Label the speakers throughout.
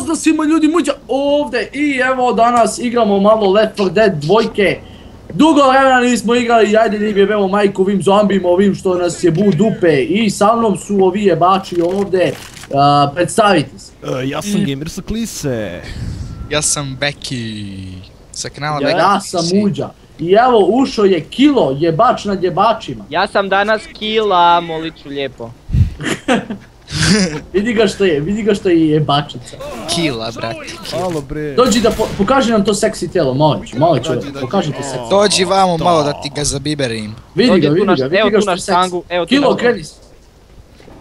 Speaker 1: Pozdrav svima ljudi, Muđa ovdje i evo danas igramo malo Left 4 Dead 2. Dugo vremena nismo igrali i ajde da jebemo majku ovim zombima, ovim što nas jebu dupe i sa mnom su ovi jebači ovdje, predstavite se.
Speaker 2: Ja sam Gamer sa Klise.
Speaker 3: Ja sam Beki. Sa kanala Beki.
Speaker 1: Ja sam Muđa. I evo ušao je Kilo, jebač nad jebačima.
Speaker 4: Ja sam danas Kila, molit ću lijepo.
Speaker 1: Vidi ga što je jebačica.
Speaker 3: Kila, brate.
Speaker 2: Halo bre.
Speaker 1: Dođi da pokaži nam to seksi tijelo, molit ću, pokaži ti seksi.
Speaker 3: Dođi vamo malo da ti ga zabiberim.
Speaker 1: Vidi ga
Speaker 4: Evo tu
Speaker 1: što je
Speaker 4: naš sangu, evo tu
Speaker 1: Kilo,
Speaker 4: naš...
Speaker 1: kreni se.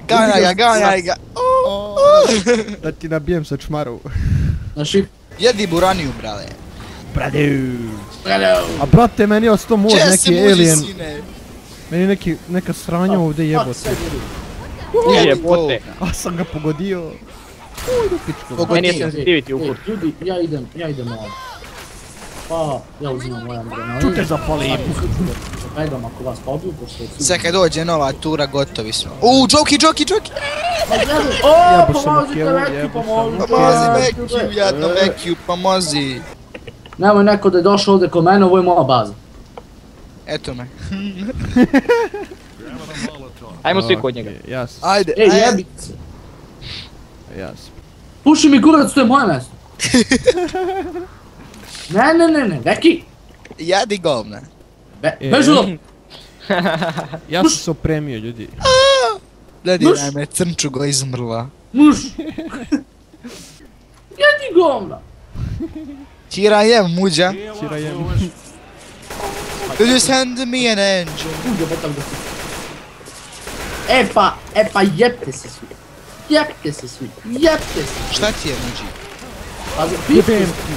Speaker 3: Ganjaj ga.
Speaker 2: Da ti nabijem sa čmaru.
Speaker 1: Na šip.
Speaker 3: Jedi buraniju, brale.
Speaker 2: A brate, meni je ostao mod
Speaker 3: Če se
Speaker 2: neki
Speaker 3: muži,
Speaker 2: alien.
Speaker 3: sine?
Speaker 2: Meni je neka sranja ovdje jebote.
Speaker 4: Jebote.
Speaker 2: A sam ga pogodio. Uj, do pičku.
Speaker 4: Meni je sensitivity u kurtu.
Speaker 1: Ljudi, ja idem ovdje. Pa, ja uzimam ovaj adrenalin.
Speaker 2: Ču te zapalim.
Speaker 1: Gledam ako vas pobiju, pošto je...
Speaker 3: Sad kad dođe nova tura, gotovi smo. Joki!
Speaker 1: O,
Speaker 2: Jebo sam
Speaker 1: pomozite
Speaker 2: Kevu,
Speaker 1: Vekiju,
Speaker 2: jebo sam
Speaker 1: pomozite.
Speaker 3: Pomozi Bekiju, jadno Bekiju, pomozi.
Speaker 1: Nemoj neko da je došao ovdje ko mene, ovo je moja baza.
Speaker 3: Eto me.
Speaker 4: Ajmo svi kod njega.
Speaker 2: Jas,
Speaker 3: Ajde,
Speaker 1: Ej, jebit se.
Speaker 2: jas.
Speaker 1: Puši mi kurac, to je moje mjesto. Ne, Veki.
Speaker 3: Jadi govna.
Speaker 1: Beži do.
Speaker 2: Ja sam se opremio ljudi.
Speaker 3: Gledaj me, crnčugo izmrla.
Speaker 1: Muš. Jedi govna.
Speaker 3: Here I am, Muđa.
Speaker 2: Sira jem.
Speaker 3: You just hand me an angel.
Speaker 1: Uđe, betam da se. E pa jebte se svi. Jebte se.
Speaker 3: Šta ti je, Muđi?
Speaker 1: Pazi,
Speaker 2: Jebem
Speaker 1: pišti.
Speaker 2: ti.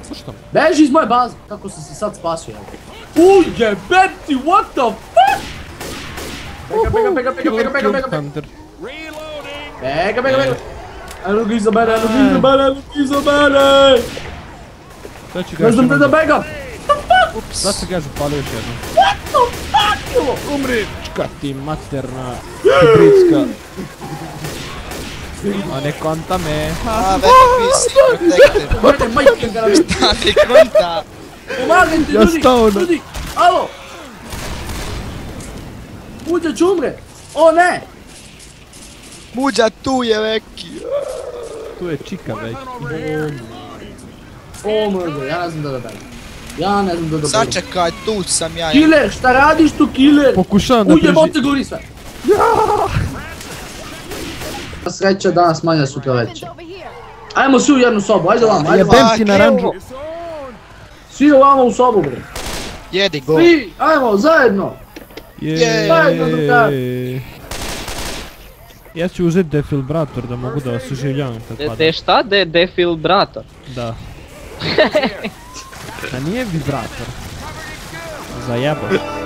Speaker 2: Sluštam.
Speaker 1: Beži iz moje baze. Kako sam se sad spasio, jel? Jebem ti, what the fuck? Pega.
Speaker 2: Hunter.
Speaker 1: Pega. Eno ga iza mene.
Speaker 2: Sad ću ga
Speaker 1: Ne znam da begam.
Speaker 2: Sad se ga zapalio još jednom.
Speaker 1: What the fuck, Kilo?
Speaker 2: Umri! Čka ti materna hibridska. A ne konta me.
Speaker 3: A, Beki, si protected.
Speaker 1: Gledaj, majke ga na vidim.
Speaker 3: Šta ti konta?
Speaker 1: Pomagam ti,
Speaker 2: Ja stao na-
Speaker 1: ljudi. Alo. Uđe ću umre. O ne.
Speaker 3: Muđa, tu je Beki.
Speaker 2: Tu je čika već.
Speaker 1: O mrde, ja ne znam da begam.
Speaker 3: Sačekaj, tu sam ja.
Speaker 1: Killer, šta radiš tu, killer?
Speaker 2: Pokušavam da
Speaker 1: Ujebote, gori sve. Sreća danas manja, sutra veća. Ajmo svi u jednu sobu, ajde vamo, ajde vamo.
Speaker 2: Jebem ti na ranđu.
Speaker 1: Svi ovamo u sobu, bre.
Speaker 3: Jedi go.
Speaker 1: Svi, ajmo, zajedno.
Speaker 2: Jeeeej. Ja ću uzeti defibrilator da mogu da vas oživljavam kad padam.
Speaker 4: De šta? Defibrilator.
Speaker 2: Da. A nije vibrator. Zajebo.